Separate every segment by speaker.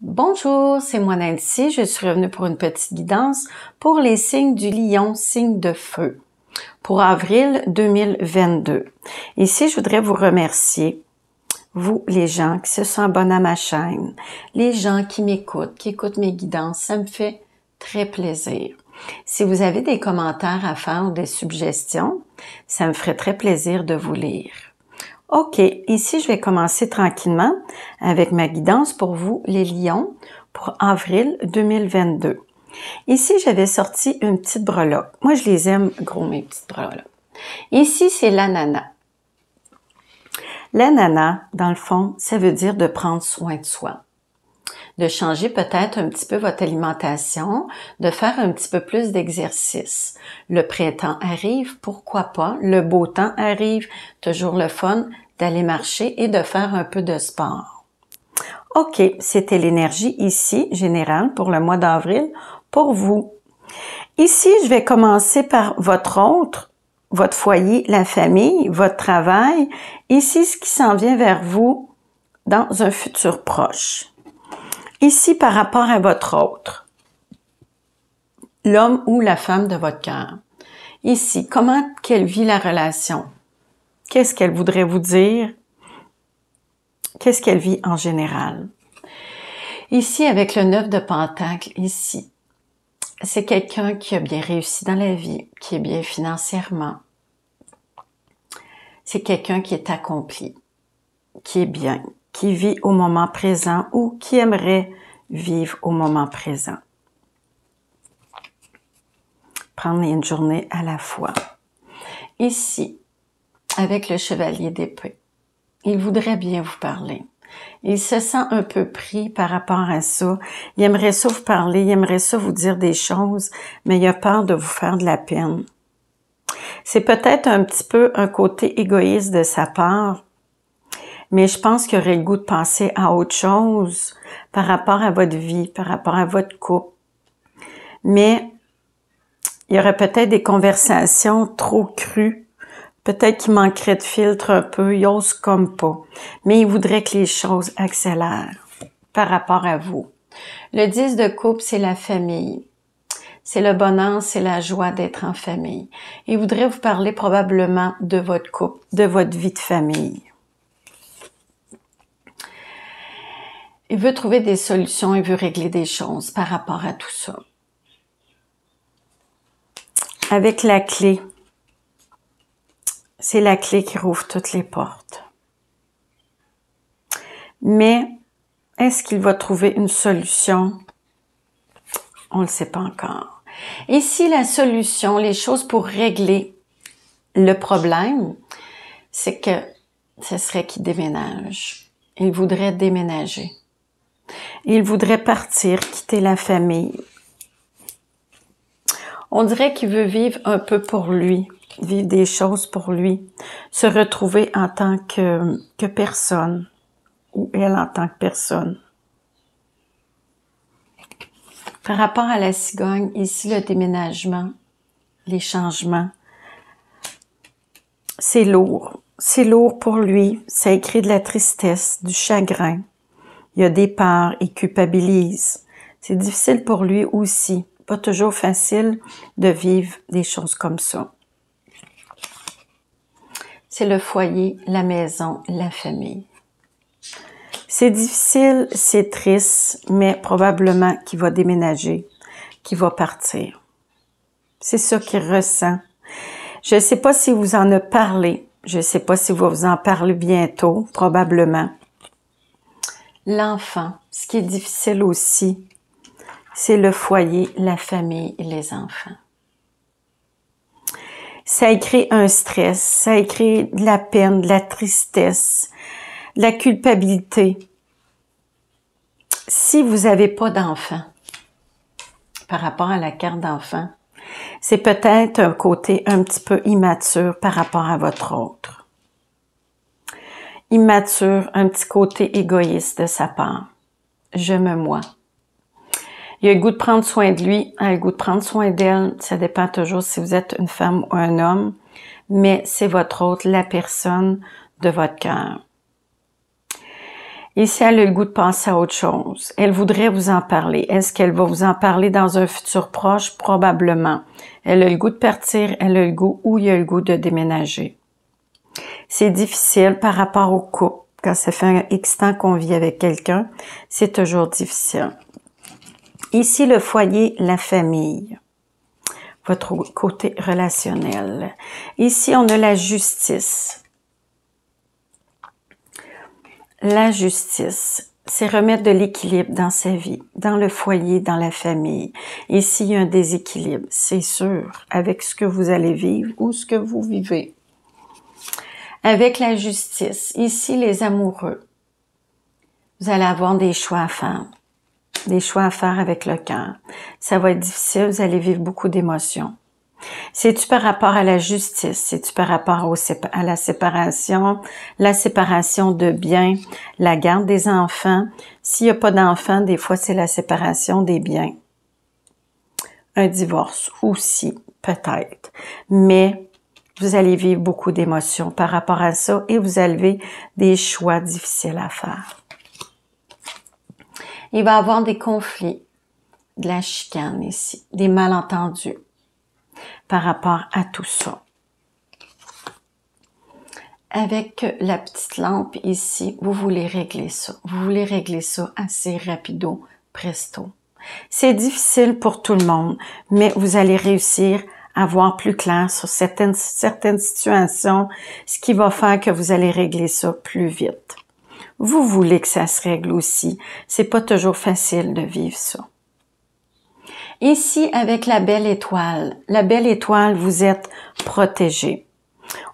Speaker 1: Bonjour, c'est moi Nancy, je suis revenue pour une petite guidance pour les signes du Lion, signe de feu, pour avril 2022. Ici, je voudrais vous remercier, vous les gens qui se sont abonnés à ma chaîne, les gens qui m'écoutent, qui écoutent mes guidances, ça me fait très plaisir. Si vous avez des commentaires à faire ou des suggestions, ça me ferait très plaisir de vous lire. OK, ici, je vais commencer tranquillement avec ma guidance pour vous, les lions, pour avril 2022. Ici, j'avais sorti une petite breloque. Moi, je les aime gros, mes petites breloques. Ici, c'est l'ananas. L'ananas, dans le fond, ça veut dire de prendre soin de soi. De changer peut-être un petit peu votre alimentation, de faire un petit peu plus d'exercice. Le printemps arrive, pourquoi pas? Le beau temps arrive, toujours le fun d'aller marcher et de faire un peu de sport. OK, c'était l'énergie ici, générale, pour le mois d'avril, pour vous. Ici, je vais commencer par votre foyer, la famille, votre travail. Ici, ce qui s'en vient vers vous dans un futur proche. Ici, par rapport à votre autre, l'homme ou la femme de votre cœur. Ici, comment qu'elle vit la relation? Qu'est-ce qu'elle voudrait vous dire? Qu'est-ce qu'elle vit en général? Ici, avec le 9 de Pentacle, ici, c'est quelqu'un qui a bien réussi dans la vie, qui est bien financièrement. C'est quelqu'un qui est accompli, qui est bien, qui vit au moment présent ou qui aimerait vivre au moment présent. Prendre une journée à la fois. Ici, avec le chevalier d'épée, il voudrait bien vous parler. Il se sent un peu pris par rapport à ça. Il aimerait ça vous parler, il aimerait ça vous dire des choses, mais il a peur de vous faire de la peine. C'est peut-être un petit peu un côté égoïste de sa part, mais je pense qu'il aurait le goût de penser à autre chose par rapport à votre vie, par rapport à votre couple. Mais il y aurait peut-être des conversations trop crues. Peut-être qu'il manquerait de filtre un peu, il ose comme pas. Mais il voudrait que les choses accélèrent par rapport à vous. Le 10 de coupe, c'est la famille. C'est le bonheur, c'est la joie d'être en famille. Il voudrait vous parler probablement de votre couple, de votre vie de famille. Il veut trouver des solutions, il veut régler des choses par rapport à tout ça. Avec la clé, c'est la clé qui rouvre toutes les portes. Mais, est-ce qu'il va trouver une solution? On ne le sait pas encore. Ici, la solution, les choses pour régler le problème, c'est que ce serait qu'il déménage. Il voudrait déménager. Il voudrait partir, quitter la famille. On dirait qu'il veut vivre un peu pour lui, vivre des choses pour lui, se retrouver en tant que personne, ou elle en tant que personne. Par rapport à la cigogne, ici, le déménagement, les changements, c'est lourd. C'est lourd pour lui, ça écrit de la tristesse, du chagrin. Il y a des peurs, il culpabilise. C'est difficile pour lui aussi. Pas toujours facile de vivre des choses comme ça. C'est le foyer, la maison, la famille. C'est difficile, c'est triste, mais probablement qu'il va déménager, qu'il va partir. C'est ça qu'il ressent. Je ne sais pas si vous en avez parlé. Je ne sais pas si vous en parlez bientôt, probablement. L'enfant, ce qui est difficile aussi, c'est le foyer, la famille et les enfants. Ça crée un stress, ça crée de la peine, de la tristesse, de la culpabilité. Si vous n'avez pas d'enfant, par rapport à la carte d'enfant, c'est peut-être un côté un petit peu immature par rapport à votre autre. Immature, un petit côté égoïste de sa part. Je me moi. Il a le goût de prendre soin de lui, il a le goût de prendre soin d'elle. Ça dépend toujours si vous êtes une femme ou un homme, mais c'est votre autre, la personne de votre cœur. Ici, elle a le goût de passer à autre chose. Elle voudrait vous en parler. Est-ce qu'elle va vous en parler dans un futur proche? Probablement. Elle a le goût de partir, elle a le goût ou il a le goût de déménager. C'est difficile par rapport au couple. Quand ça fait un X temps qu'on vit avec quelqu'un, c'est toujours difficile. Ici, le foyer, la famille. Votre côté relationnel. Ici, on a la justice. La justice, c'est remettre de l'équilibre dans sa vie, dans le foyer, dans la famille. Et s'il y a un déséquilibre, c'est sûr, avec ce que vous allez vivre ou ce que vous vivez. Avec la justice, ici les amoureux, vous allez avoir des choix à faire. Des choix à faire avec le cœur. Ça va être difficile, vous allez vivre beaucoup d'émotions. C'est-tu par rapport à la justice? C'est-tu par rapport à la séparation de biens, la garde des enfants? S'il n'y a pas d'enfants, des fois c'est la séparation des biens. Un divorce aussi, peut-être. Mais vous allez vivre beaucoup d'émotions par rapport à ça et vous avez des choix difficiles à faire. Il va y avoir des conflits, de la chicane ici, des malentendus par rapport à tout ça. Avec la petite lampe ici, vous voulez régler ça. Vous voulez régler ça assez rapido, presto. C'est difficile pour tout le monde, mais vous allez réussir à voir plus clair sur certaines situations, ce qui va faire que vous allez régler ça plus vite. Vous voulez que ça se règle aussi. C'est pas toujours facile de vivre ça. Ici, avec la belle étoile, vous êtes protégé.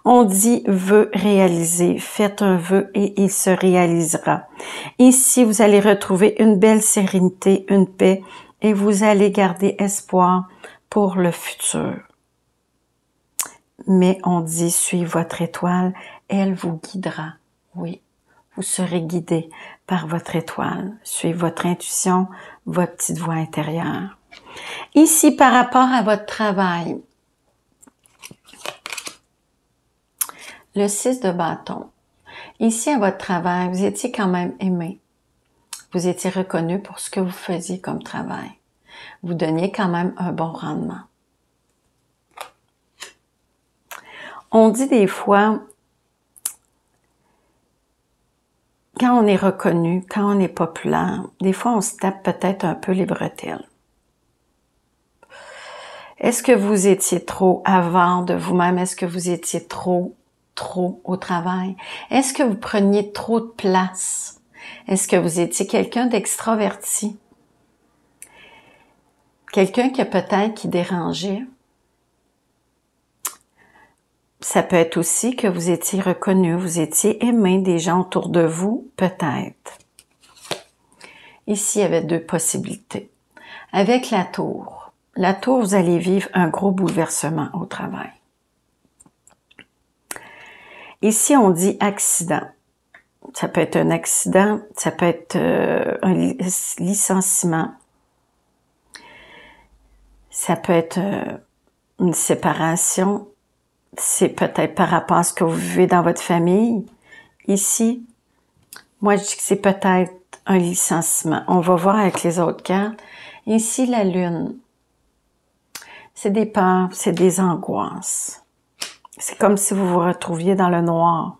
Speaker 1: On dit vœu réalisé, faites un vœu et il se réalisera. Ici, vous allez retrouver une belle sérénité, une paix et vous allez garder espoir pour le futur. Mais on dit, suivez votre étoile, elle vous guidera. Oui, vous serez guidé par votre étoile. Suivez votre intuition, votre petite voix intérieure. Ici, par rapport à votre travail, le 6 de bâton. Ici, à votre travail, vous étiez quand même aimé. Vous étiez reconnu pour ce que vous faisiez comme travail. Vous donniez quand même un bon rendement. On dit des fois, quand on est reconnu, quand on est populaire, des fois on se tape peut-être un peu les bretelles. Est-ce que vous étiez trop avare de vous-même? Est-ce que vous étiez trop au travail? Est-ce que vous preniez trop de place? Est-ce que vous étiez quelqu'un d'extraverti? Quelqu'un qui dérangeait? Ça peut être aussi que vous étiez reconnu, vous étiez aimé des gens autour de vous, peut-être. Ici, il y avait deux possibilités. Avec la tour, vous allez vivre un gros bouleversement au travail. Ici, on dit accident. Ça peut être un accident, ça peut être un licenciement. Ça peut être une séparation. C'est peut-être par rapport à ce que vous vivez dans votre famille. Ici, moi, je dis que c'est peut-être un licenciement. On va voir avec les autres cartes. Ici, la lune. C'est des peurs, c'est des angoisses. C'est comme si vous vous retrouviez dans le noir.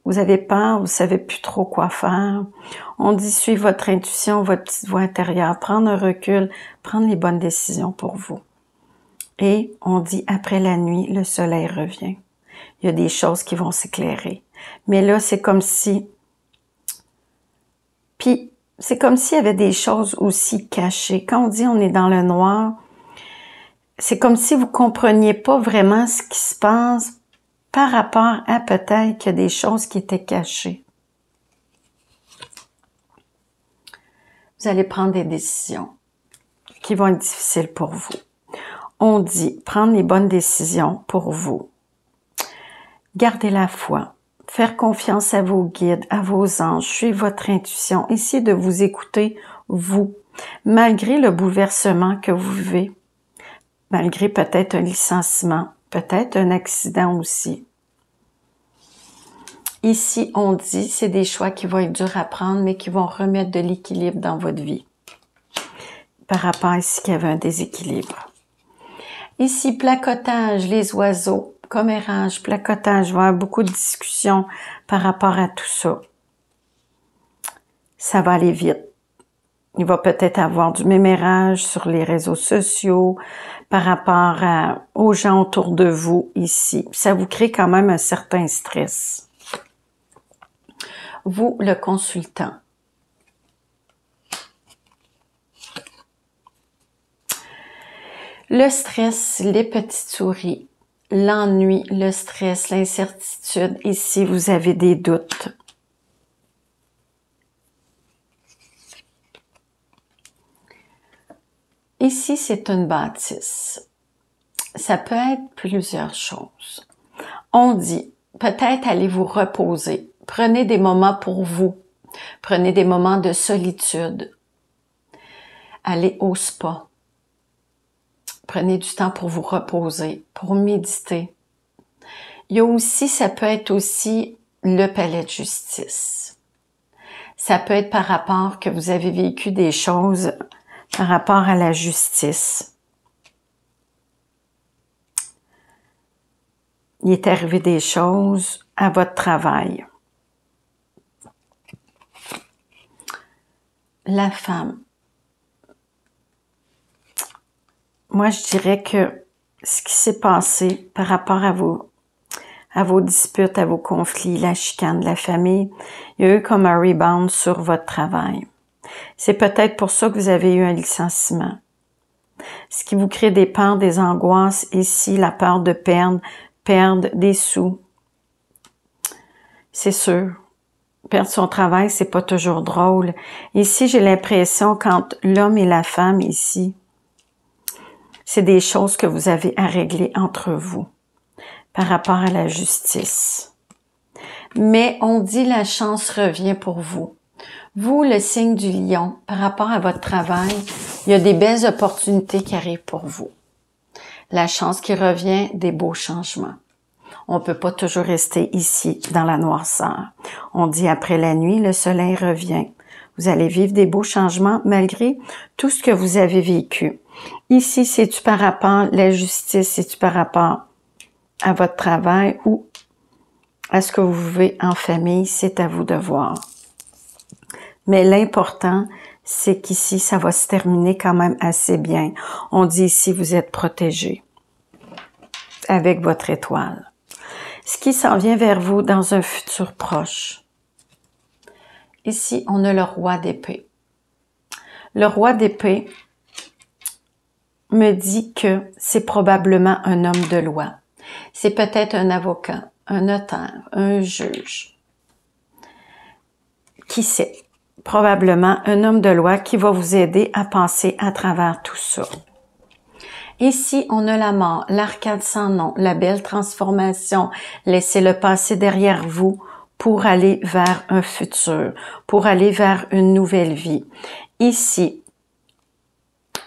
Speaker 1: Vous avez peur, vous savez plus trop quoi faire. On dit suivre votre intuition, votre petite voix intérieure, prendre un recul, prendre les bonnes décisions pour vous. Et on dit après la nuit, le soleil revient. Il y a des choses qui vont s'éclairer. Mais là, c'est comme si... Puis, c'est comme s'il y avait des choses aussi cachées. Quand on dit on est dans le noir, c'est comme si vous compreniez pas vraiment ce qui se passe par rapport à peut-être qu'il y a des choses qui étaient cachées. Vous allez prendre des décisions qui vont être difficiles pour vous. On dit prendre les bonnes décisions pour vous. Gardez la foi. Faire confiance à vos guides, à vos anges. Suivez votre intuition. Essayez de vous écouter, vous. Malgré le bouleversement que vous vivez. Malgré peut-être un licenciement. Peut-être un accident aussi. Ici, on dit, c'est des choix qui vont être durs à prendre, mais qui vont remettre de l'équilibre dans votre vie. Par rapport à ici qu'il y avait un déséquilibre. Ici, placotage, les oiseaux, commérage, placotage, il va y avoir beaucoup de discussions par rapport à tout ça. Ça va aller vite. Il va peut-être avoir du mémérage sur les réseaux sociaux par rapport aux gens autour de vous ici. Ça vous crée quand même un certain stress. Vous, le consultant. Le stress, les petites souris, l'ennui, le stress, l'incertitude. Ici, vous avez des doutes. Ici, c'est une bâtisse. Ça peut être plusieurs choses. On dit, peut-être allez vous reposer. Prenez des moments pour vous. Prenez des moments de solitude. Allez au spa. Prenez du temps pour vous reposer, pour méditer. Il y a aussi, ça peut être aussi le palais de justice. Ça peut être par rapport que vous avez vécu des choses par rapport à la justice. Il est arrivé des choses à votre travail. La femme. Moi, je dirais que ce qui s'est passé par rapport à vos disputes, à vos conflits, la chicane de la famille, il y a eu comme un rebound sur votre travail. C'est peut-être pour ça que vous avez eu un licenciement. Ce qui vous crée des peurs, des angoisses, ici, la peur de perdre des sous. C'est sûr. Perdre son travail, c'est pas toujours drôle. Ici, j'ai l'impression, quand l'homme et la femme, ici, c'est des choses que vous avez à régler entre vous par rapport à la justice. Mais on dit la chance revient pour vous. Vous, le signe du lion, par rapport à votre travail, il y a des belles opportunités qui arrivent pour vous. La chance qui revient, des beaux changements. On ne peut pas toujours rester ici, dans la noirceur. On dit après la nuit, le soleil revient. Vous allez vivre des beaux changements malgré tout ce que vous avez vécu. Ici, c'est-tu par rapport à la justice, c'est-tu par rapport à votre travail ou à ce que vous vivez en famille, c'est à vous de voir. Mais l'important, c'est qu'ici, ça va se terminer quand même assez bien. On dit ici, vous êtes protégé avec votre étoile. Ce qui s'en vient vers vous dans un futur proche. Ici, on a le roi d'épée. Le roi d'épée me dit que c'est probablement un homme de loi. C'est peut-être un avocat, un notaire, un juge. Qui sait? Probablement un homme de loi qui va vous aider à passer à travers tout ça. Ici, on a la mort, l'arcade sans nom, la belle transformation. Laissez le passé derrière vous pour aller vers un futur, pour aller vers une nouvelle vie. Ici,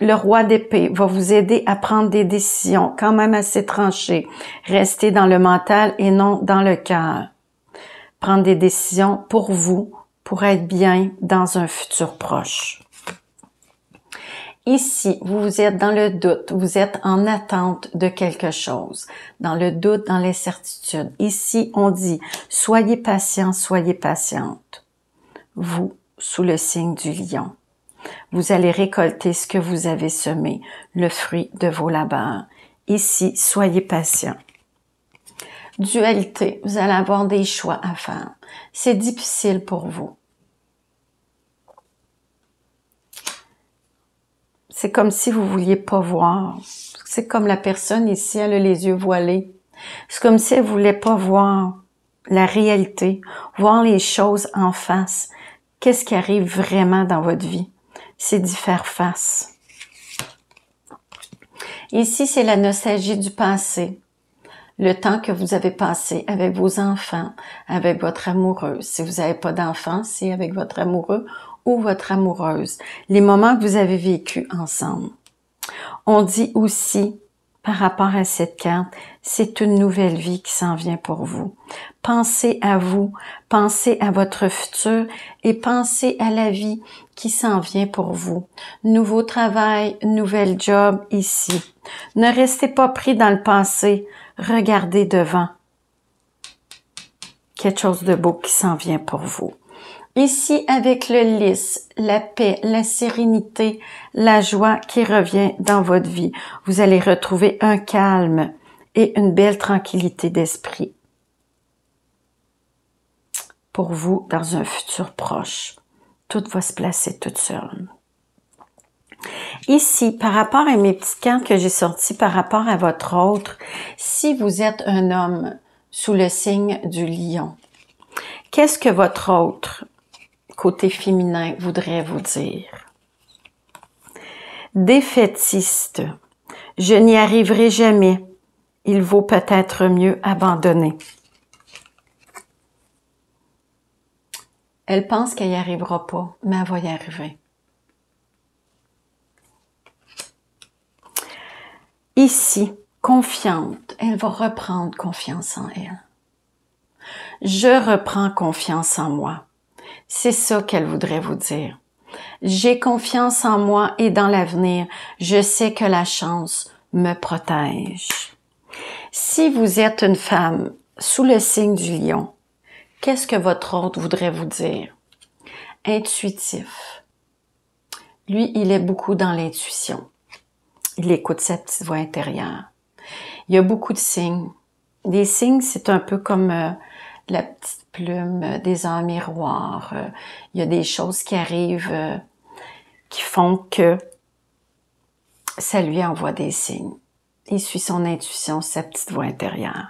Speaker 1: le roi d'épée va vous aider à prendre des décisions quand même assez tranchées. Restez dans le mental et non dans le cœur. Prendre des décisions pour vous, pour être bien dans un futur proche. Ici, vous êtes dans le doute, vous êtes en attente de quelque chose, dans le doute, dans l'incertitude. Ici, on dit, soyez patient, soyez patiente. Vous, sous le signe du lion, vous allez récolter ce que vous avez semé, le fruit de vos labeurs. Ici, soyez patient. Dualité, vous allez avoir des choix à faire. C'est difficile pour vous. C'est comme si vous vouliez pas voir. C'est comme la personne ici, elle a les yeux voilés. C'est comme si elle voulait pas voir la réalité, voir les choses en face. Qu'est-ce qui arrive vraiment dans votre vie? C'est d'y faire face. Ici, c'est la nostalgie du passé. Le temps que vous avez passé avec vos enfants, avec votre amoureuse. Si vous n'avez pas d'enfants, c'est avec votre amoureux ou votre amoureuse. Les moments que vous avez vécus ensemble. On dit aussi, par rapport à cette carte, c'est une nouvelle vie qui s'en vient pour vous. Pensez à vous, pensez à votre futur et pensez à la vie qui s'en vient pour vous. Nouveau travail, nouvel job ici. Ne restez pas pris dans le passé, regardez devant. Quelque chose de beau qui s'en vient pour vous. Ici, avec le lys, la paix, la sérénité, la joie qui revient dans votre vie. Vous allez retrouver un calme et une belle tranquillité d'esprit pour vous dans un futur proche. Tout va se placer toute seule. Ici, par rapport à mes petites cartes que j'ai sorties par rapport à votre autre, si vous êtes un homme sous le signe du lion, qu'est-ce que votre autre côté féminin voudrait vous dire? Défaitiste. Je n'y arriverai jamais. Il vaut peut-être mieux abandonner. Elle pense qu'elle n'y arrivera pas, mais elle va y arriver. Ici, confiante. Elle va reprendre confiance en elle. Je reprends confiance en moi. C'est ça qu'elle voudrait vous dire. J'ai confiance en moi et dans l'avenir. Je sais que la chance me protège. Si vous êtes une femme sous le signe du lion, qu'est-ce que votre autre voudrait vous dire? Intuitif. Lui, il est beaucoup dans l'intuition. Il écoute sa petite voix intérieure. Il y a beaucoup de signes. Des signes, c'est un peu comme la petite plume des heures miroirs. Il y a des choses qui arrivent qui font que ça lui envoie des signes. Il suit son intuition, sa petite voix intérieure.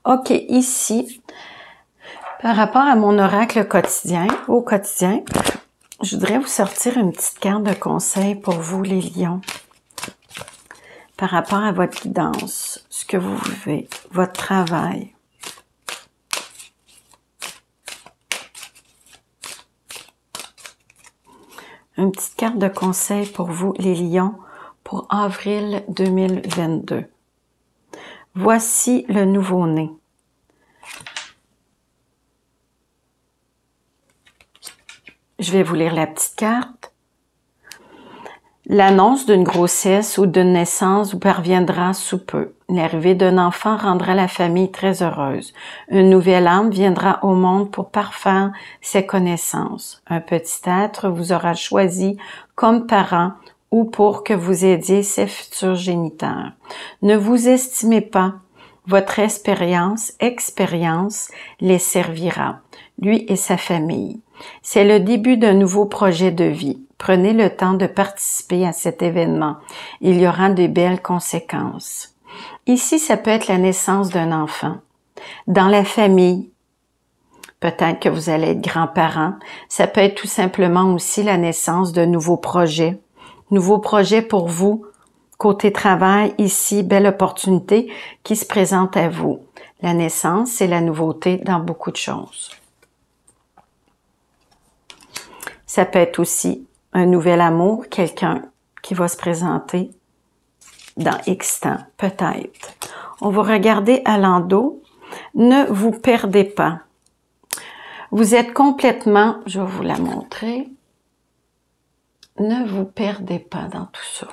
Speaker 1: OK, ici, par rapport à mon oracle quotidien, je voudrais vous sortir une petite carte de conseil pour vous, les lions. Par rapport à votre guidance, ce que vous vivez, votre travail. Une petite carte de conseil pour vous, les lions, pour avril 2022. Voici le nouveau-né. Je vais vous lire la petite carte. L'annonce d'une grossesse ou d'une naissance vous parviendra sous peu. L'arrivée d'un enfant rendra la famille très heureuse. Une nouvelle âme viendra au monde pour parfaire ses connaissances. Un petit être vous aura choisi comme parent ou pour que vous aidiez ses futurs géniteurs. Ne vous estimez pas. Votre expérience les servira, lui et sa famille. C'est le début d'un nouveau projet de vie. Prenez le temps de participer à cet événement. Il y aura de belles conséquences. Ici, ça peut être la naissance d'un enfant. Dans la famille, peut-être que vous allez être grands-parents. Ça peut être tout simplement aussi la naissance de nouveaux projets. Nouveaux projets pour vous. Côté travail, ici, belle opportunité qui se présente à vous. La naissance, c'est la nouveauté dans beaucoup de choses. Ça peut être aussi un nouvel amour, quelqu'un qui va se présenter dans X temps, peut-être. On va regarder à l'endos. Ne vous perdez pas. Vous êtes complètement, je vais vous la montrer. Ne vous perdez pas dans tout ça.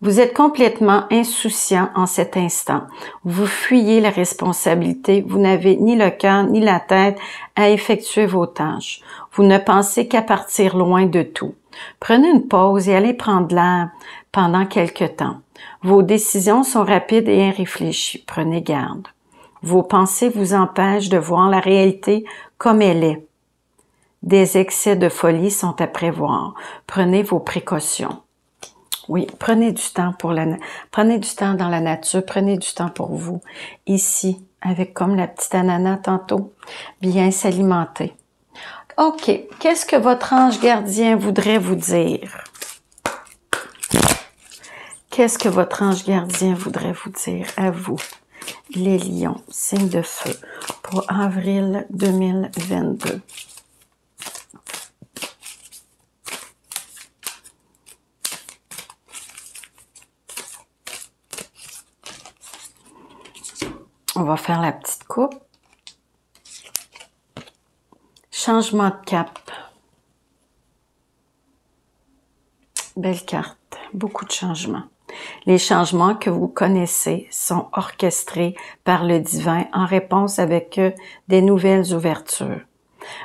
Speaker 1: Vous êtes complètement insouciant en cet instant. Vous fuyez la responsabilité. Vous n'avez ni le cœur ni la tête à effectuer vos tâches. Vous ne pensez qu'à partir loin de tout. Prenez une pause et allez prendre l'air pendant quelque temps. Vos décisions sont rapides et irréfléchies. Prenez garde. Vos pensées vous empêchent de voir la réalité comme elle est. Des excès de folie sont à prévoir. Prenez vos précautions. Oui, prenez du temps prenez du temps dans la nature, prenez du temps pour vous. Ici, avec comme la petite ananas tantôt, bien s'alimenter. OK, qu'est-ce que votre ange gardien voudrait vous dire? Qu'est-ce que votre ange gardien voudrait vous dire à vous, les lions, signe de feu, pour avril 2022? On va faire la petite coupe. Changement de cap. Belle carte. Beaucoup de changements. Les changements que vous connaissez sont orchestrés par le divin en réponse avec des nouvelles ouvertures.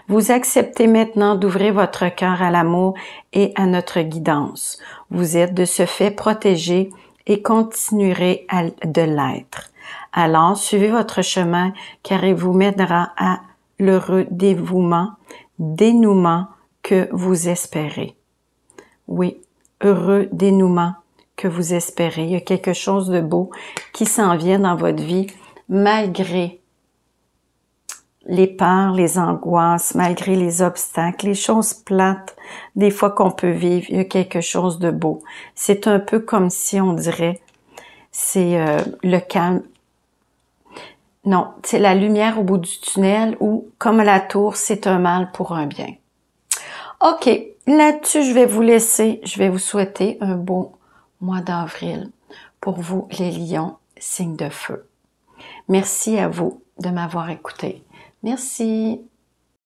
Speaker 1: Vous acceptez maintenant d'ouvrir votre cœur à l'amour et à notre guidance. Vous êtes de ce fait protégé et continuerez de l'être. Alors, suivez votre chemin car il vous mènera à l'heureux dénouement que vous espérez. Oui, heureux dénouement que vous espérez. Il y a quelque chose de beau qui s'en vient dans votre vie malgré les peurs, les angoisses, malgré les obstacles, les choses plates, des fois qu'on peut vivre, il y a quelque chose de beau. C'est un peu comme si on dirait, c'est le calme. Non, c'est la lumière au bout du tunnel ou, comme à la tour, c'est un mal pour un bien. OK, là-dessus, je vais vous laisser. Je vais vous souhaiter un beau mois d'avril pour vous, les lions, signes de feu. Merci à vous de m'avoir écouté. Merci.